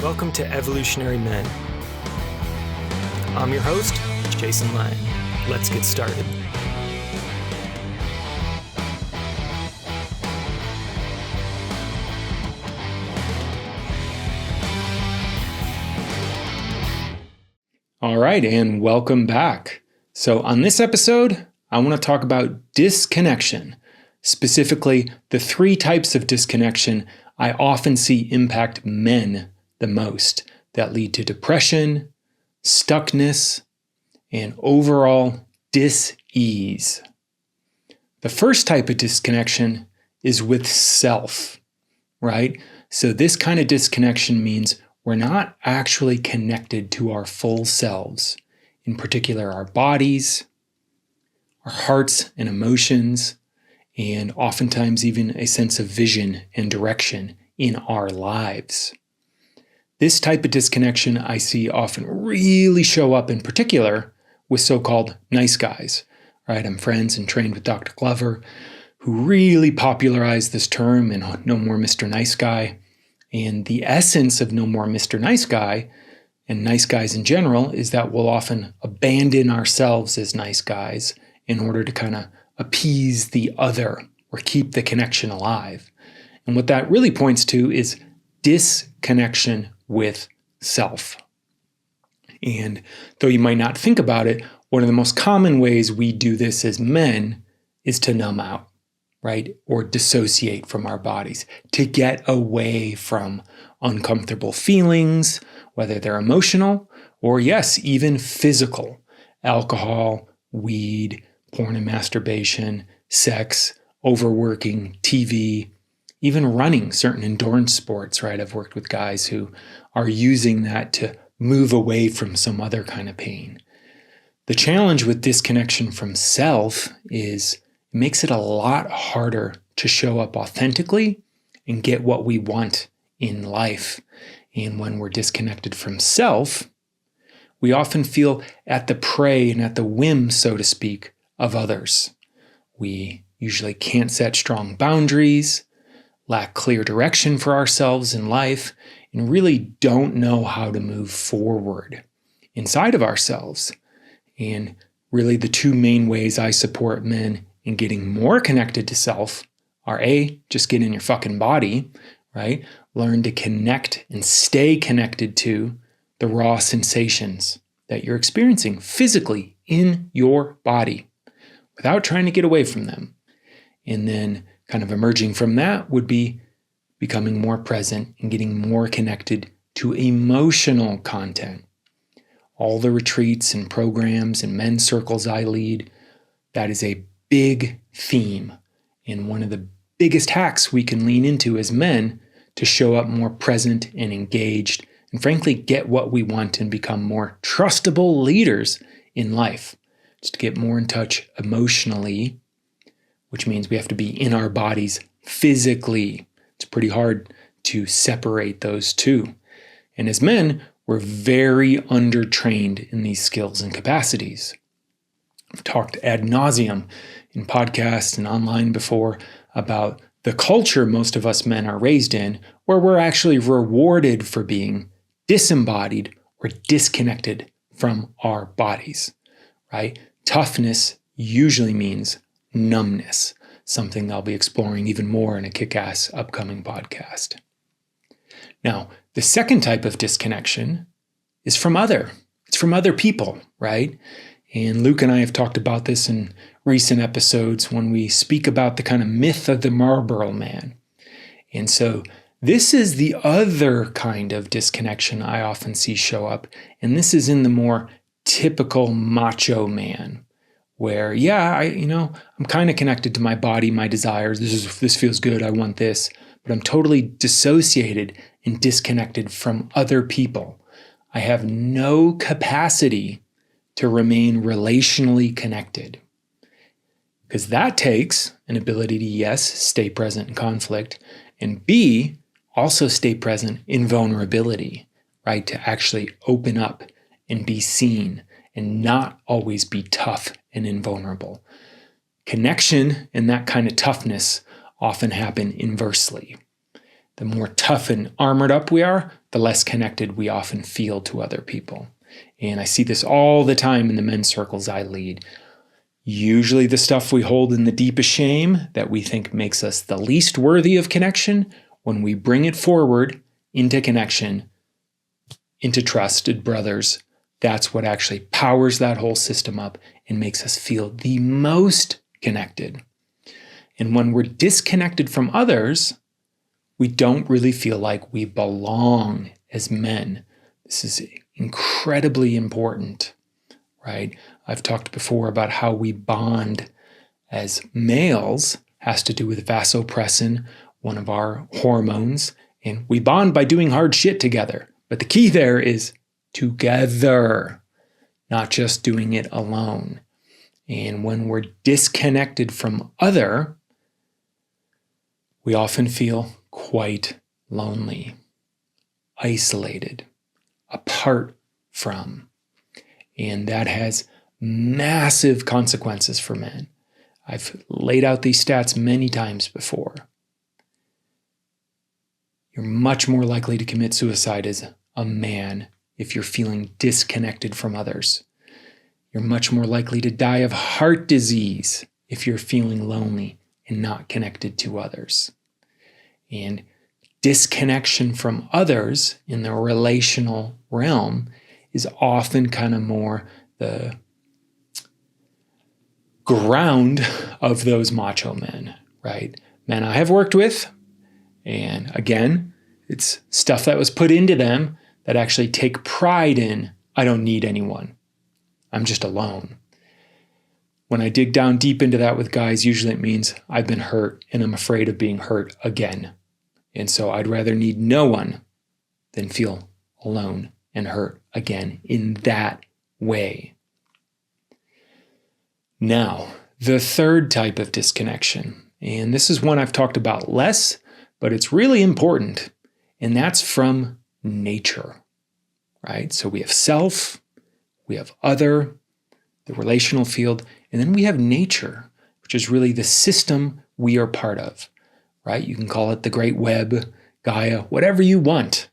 Welcome to Evolutionary Men. I'm your host, Jason Lang. Let's get started. All right, and welcome back. So on this episode, I want to talk about disconnection, specifically the three types of disconnection I often see impact men the most that lead to depression, stuckness, and overall dis-ease. The first type of disconnection is with self, right? So this kind of disconnection means we're not actually connected to our full selves, in particular our bodies, our hearts and emotions, and oftentimes even a sense of vision and direction in our lives. This type of disconnection I see often really show up in particular with so-called nice guys, right? I'm friends and trained with Dr. Glover, who really popularized this term in No More Mr. Nice Guy. And the essence of No More Mr. Nice Guy and nice guys in general is that we'll often abandon ourselves as nice guys in order to kind of appease the other or keep the connection alive. And what that really points to is disconnection with self. And though you might not think about it, one of the most common ways we do this as men is to numb out, right? Or dissociate from our bodies, to get away from uncomfortable feelings, whether they're emotional or, yes, even physical. Alcohol, weed, porn and masturbation, sex, overworking, TV, even running certain endurance sports, right? I've worked with guys who are using that to move away from some other kind of pain. The challenge with disconnection from self is it makes it a lot harder to show up authentically and get what we want in life. And when we're disconnected from self, we often feel at the prey and at the whim, so to speak, of others. We usually can't set strong boundaries, lack clear direction for ourselves in life, and really don't know how to move forward inside of ourselves. And really the two main ways I support men in getting more connected to self are A, just get in your fucking body, right? Learn to connect and stay connected to the raw sensations that you're experiencing physically in your body without trying to get away from them. And then kind of emerging from that would be becoming more present and getting more connected to emotional content. All the retreats and programs and men's circles I lead, that is a big theme and one of the biggest hacks we can lean into as men to show up more present and engaged and frankly get what we want and become more trustable leaders in life. Just to get more in touch emotionally, which means we have to be in our bodies physically. It's pretty hard to separate those two. And as men, we're very undertrained in these skills and capacities. I've talked ad nauseum in podcasts and online before about the culture most of us men are raised in, where we're actually rewarded for being disembodied or disconnected from our bodies, right? Toughness usually means numbness, something I'll be exploring even more in a kick-ass upcoming podcast. Now, the second type of disconnection is from other. It's from other people, right? And Luke and I have talked about this in recent episodes when we speak about the kind of myth of the Marlboro Man. And so this is the other kind of disconnection I often see show up, and this is in the more typical macho man, where, I'm kind of connected to my body, my desires. This feels good. I want this, but I'm totally dissociated and disconnected from other people. I have no capacity to remain relationally connected, because that takes an ability to, yes, stay present in conflict, and B, also stay present in vulnerability, right? To actually open up and be seen and not always be tough and invulnerable. Connection and that kind of toughness often happen inversely. the more tough and armored up we are, the less connected we often feel to other people. And I see this all the time in the men's circles I lead. Usually the stuff we hold in the deepest shame that we think makes us the least worthy of connection, when we bring it forward into connection, into trusted brothers, that's what actually powers that whole system up and makes us feel the most connected. And when we're disconnected from others, we don't really feel like we belong as men. This is incredibly important, right? I've talked before about how we bond as males has to do with vasopressin, one of our hormones, and we bond by doing hard shit together. But the key there is together, not just doing it alone. And when we're disconnected from other, we often feel quite lonely, isolated, apart from. And that has massive consequences for men. I've laid out these stats many times before. You're much more likely to commit suicide as a man if you're feeling disconnected from others. You're much more likely to die of heart disease if you're feeling lonely and not connected to others. And disconnection from others in the relational realm is often kind of more the ground of those macho men, right? Men I have worked with, and again, it's stuff that was put into them that actually take pride in, I don't need anyone. I'm just alone. When I dig down deep into that with guys, usually it means I've been hurt and I'm afraid of being hurt again. And so I'd rather need no one than feel alone and hurt again in that way. Now, the third type of disconnection, and this is one I've talked about less, but it's really important, and that's from nature, right? So we have self, we have other, the relational field, and then we have nature, which is really the system we are part of, right? You can call it the Great Web, Gaia, whatever you want.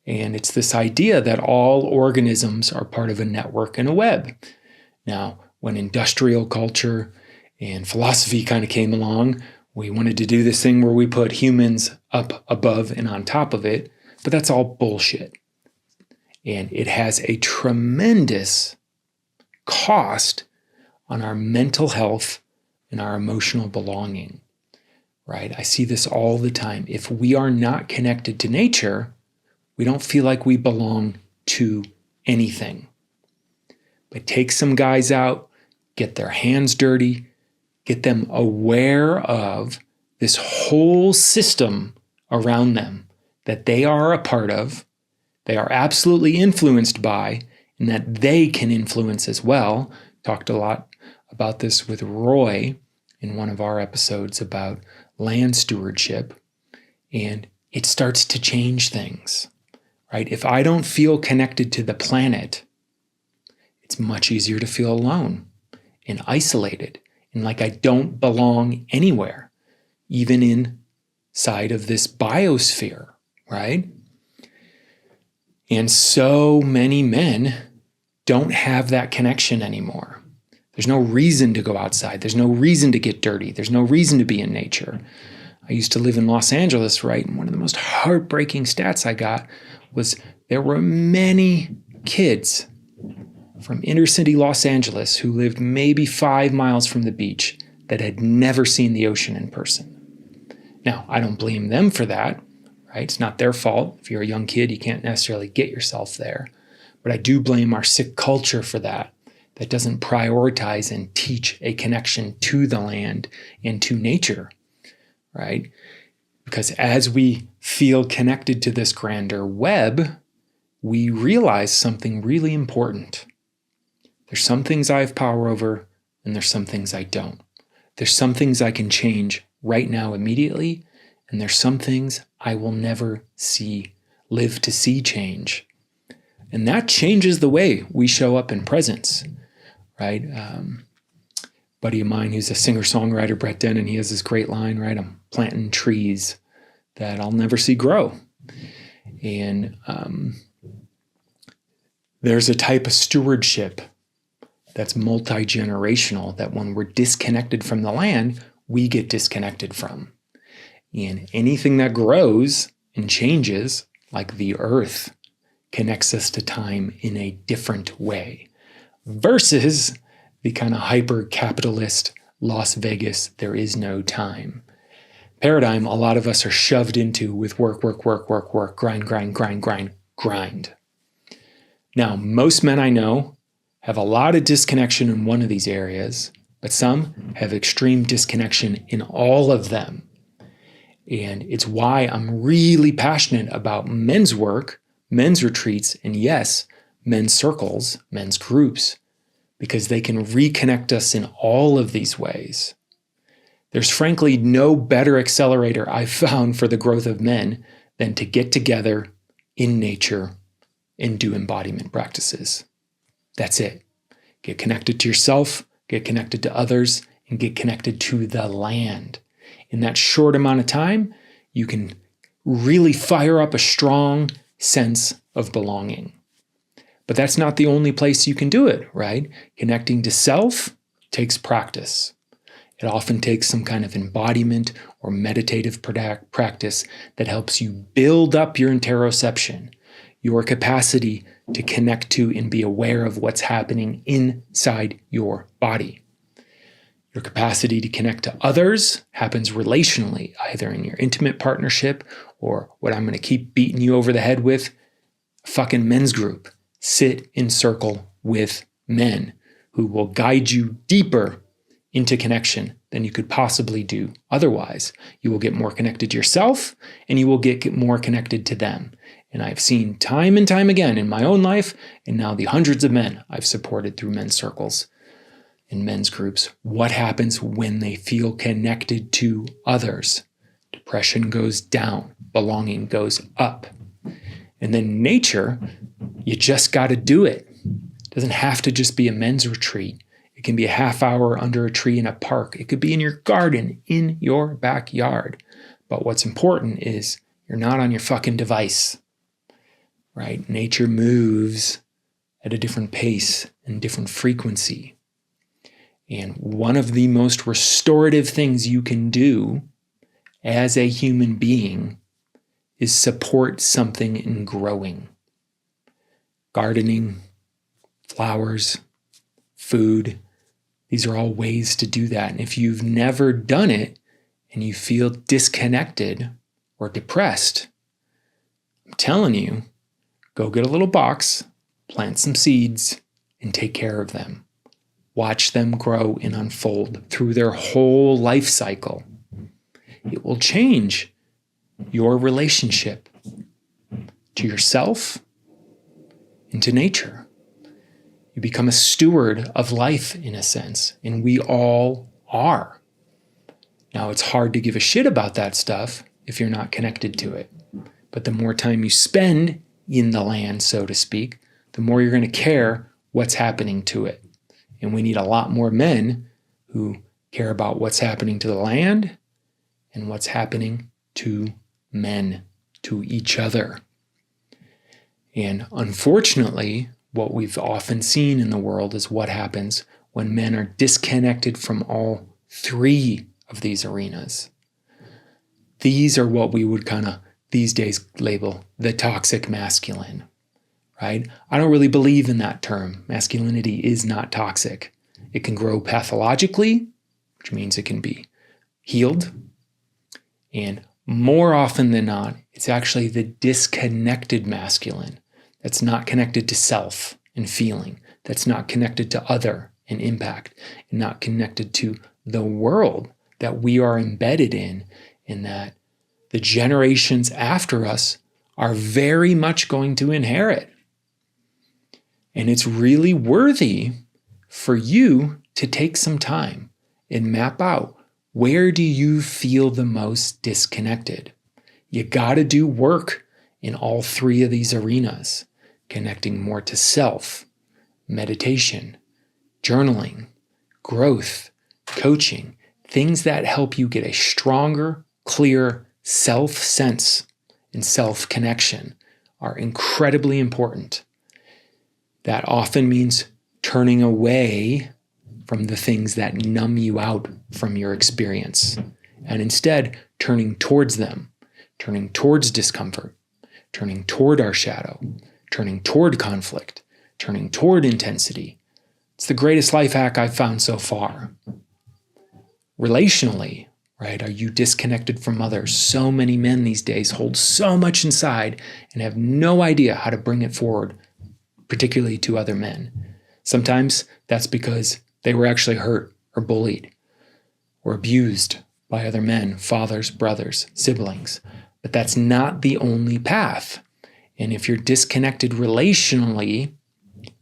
And it's this idea that all organisms are part of a network and a web. Now, when industrial culture and philosophy kind of came along, we wanted to do this thing where we put humans up above and on top of it, but that's all bullshit. And it has a tremendous cost on our mental health and our emotional belonging, right? I see this all the time. If we are not connected to nature, we don't feel like we belong to anything. But take some guys out, get their hands dirty, get them aware of this whole system around them that they are a part of, they are absolutely influenced by, and that they can influence as well. Talked a lot about this with Roy in one of our episodes about land stewardship, and it starts to change things, right? If I don't feel connected to the planet, it's much easier to feel alone and isolated and like I don't belong anywhere, even inside of this biosphere, right? And so many men don't have that connection anymore. There's no reason to go outside. There's no reason to get dirty. There's no reason to be in nature. I used to live in Los Angeles, right? And one of the most heartbreaking stats I got was there were many kids from inner city Los Angeles who lived maybe 5 miles from the beach that had never seen the ocean in person. Now, I don't blame them for that, right? It's not their fault. If you're a young kid, you can't necessarily get yourself there. But I do blame our sick culture for that doesn't prioritize and teach a connection to the land and to nature, right? Because as we feel connected to this grander web, we realize something really important. There's some things I have power over, and there's some things I don't. There's some things I can change right now immediately, and there's some things I will never live to see change. And that changes the way we show up in presence, right? Buddy of mine who's a singer-songwriter, Brett Dennen, he has this great line, right? I'm planting trees that I'll never see grow. And there's a type of stewardship that's multi-generational that when we're disconnected from the land, we get disconnected from. And anything that grows and changes, like the earth, connects us to time in a different way versus the kind of hyper-capitalist Las Vegas, there is no time paradigm a lot of us are shoved into with work, grind. Now, most men I know have a lot of disconnection in one of these areas, but some have extreme disconnection in all of them. And it's why I'm really passionate about men's work, men's retreats, and yes, men's circles, men's groups, because they can reconnect us in all of these ways. There's frankly no better accelerator I've found for the growth of men than to get together in nature and do embodiment practices. That's it. Get connected to yourself, get connected to others, and get connected to the land. In that short amount of time, you can really fire up a strong sense of belonging. But that's not the only place you can do it, right? Connecting to self takes practice. It often takes some kind of embodiment or meditative practice that helps you build up your interoception, your capacity to connect to and be aware of what's happening inside your body. Your capacity to connect to others happens relationally, either in your intimate partnership or what I'm going to keep beating you over the head with, a fucking men's group. Sit in circle with men who will guide you deeper into connection than you could possibly do otherwise. You will get more connected to yourself and you will get more connected to them. And I've seen time and time again in my own life and now the hundreds of men I've supported through men's circles and men's groups, what happens when they feel connected to others. Depression goes down, belonging goes up. And then nature, you just got to do it. It doesn't have to just be a men's retreat. It can be a half hour under a tree in a park. It could be in your garden, in your backyard. But what's important is you're not on your fucking device, right? Nature moves at a different pace and different frequency. And one of the most restorative things you can do as a human being is support something in growing. Gardening, flowers, food, these are all ways to do that. And if you've never done it and you feel disconnected or depressed, I'm telling you, go get a little box, plant some seeds, and take care of them. Watch them grow and unfold through their whole life cycle. It will change your relationship to yourself and to nature. You become a steward of life in a sense, and we all are. Now, it's hard to give a shit about that stuff if you're not connected to it. But the more time you spend in the land, so to speak, the more you're going to care what's happening to it. And we need a lot more men who care about what's happening to the land and what's happening to men, to each other. And unfortunately, what we've often seen in the world is what happens when men are disconnected from all three of these arenas. These are what we would kind of these days label the toxic masculine, right? I don't really believe in that term. Masculinity is not toxic. It can grow pathologically, which means it can be healed. And more often than not, it's actually the disconnected masculine that's not connected to self and feeling, that's not connected to other and impact, and not connected to the world that we are embedded in that the generations after us are very much going to inherit. And it's really worthy for you to take some time and map out, where do you feel the most disconnected? You got to do work in all three of these arenas, connecting more to self, meditation, journaling, growth, coaching, things that help you get a stronger, clearer self-sense and self-connection are incredibly important. That often means turning away from the things that numb you out from your experience, and instead turning towards them, turning towards discomfort, turning toward our shadow, turning toward conflict, turning toward intensity. It's the greatest life hack I've found so far. Relationally, right? Are you disconnected from others? So many men these days hold so much inside and have no idea how to bring it forward, particularly to other men. Sometimes that's because they were actually hurt or bullied or abused by other men, fathers, brothers, siblings. But that's not the only path. And if you're disconnected relationally,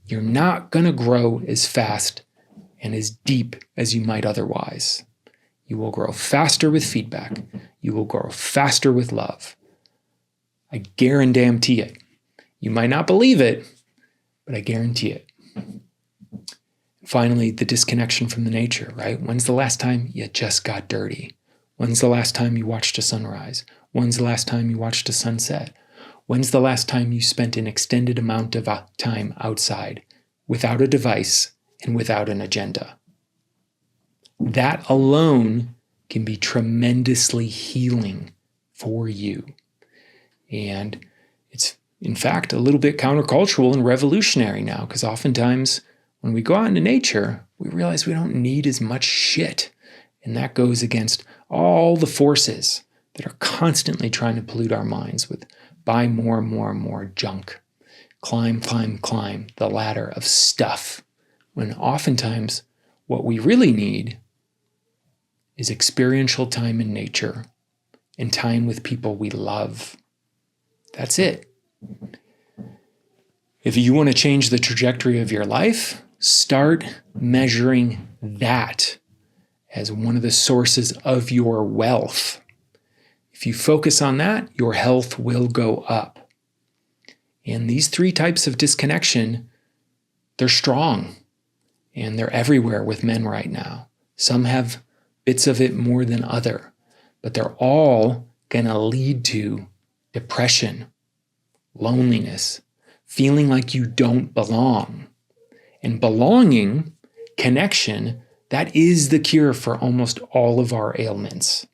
you're not going to grow as fast and as deep as you might otherwise. You will grow faster with feedback. You will grow faster with love. I guarantee it. You might not believe it, but I guarantee it. Finally, the disconnection from the nature, right? When's the last time you just got dirty? When's the last time you watched a sunrise? When's the last time you watched a sunset? When's the last time you spent an extended amount of time outside without a device and without an agenda? That alone can be tremendously healing for you. And it's, in fact, a little bit countercultural and revolutionary now, because oftentimes when we go out into nature, we realize we don't need as much shit. And that goes against all the forces that are constantly trying to pollute our minds with buy more and more and more junk. Climb the ladder of stuff. When oftentimes what we really need is experiential time in nature and time with people we love. That's it. If you want to change the trajectory of your life, start measuring that as one of the sources of your wealth. If you focus on that, your health will go up. And these three types of disconnection, they're strong and they're everywhere with men right now. Some have bits of it more than other, but they're all going to lead to depression, loneliness, feeling like you don't belong. And belonging, connection, that is the cure for almost all of our ailments.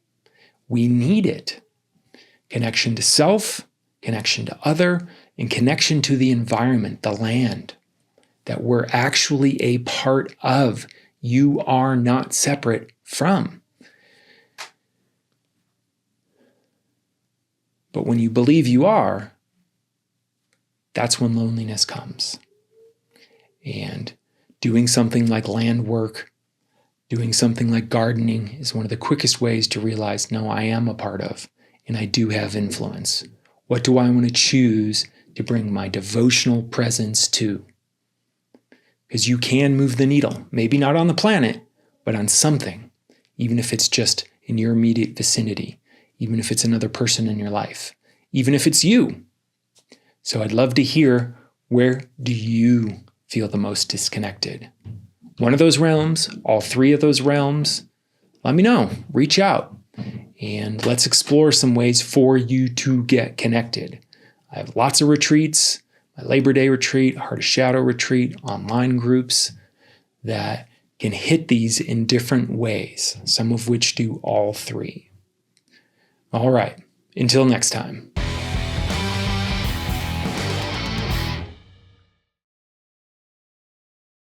We need it. Connection to self, connection to other, and connection to the environment, the land that we're actually a part of. You are not separate from. But when you believe you are, that's when loneliness comes. And doing something like land work, doing something like gardening is one of the quickest ways to realize, no, I am a part of, and I do have influence. What do I want to choose to bring my devotional presence to? Because you can move the needle, maybe not on the planet, but on something, even if it's just in your immediate vicinity, even if it's another person in your life, even if it's you. So I'd love to hear, where do you feel the most disconnected? One of those realms, all three of those realms, let me know. Reach out and let's explore some ways for you to get connected. I have lots of retreats, my Labor Day retreat, Heart of Shadow retreat, online groups that can hit these in different ways, some of which do all three. All right, until next time.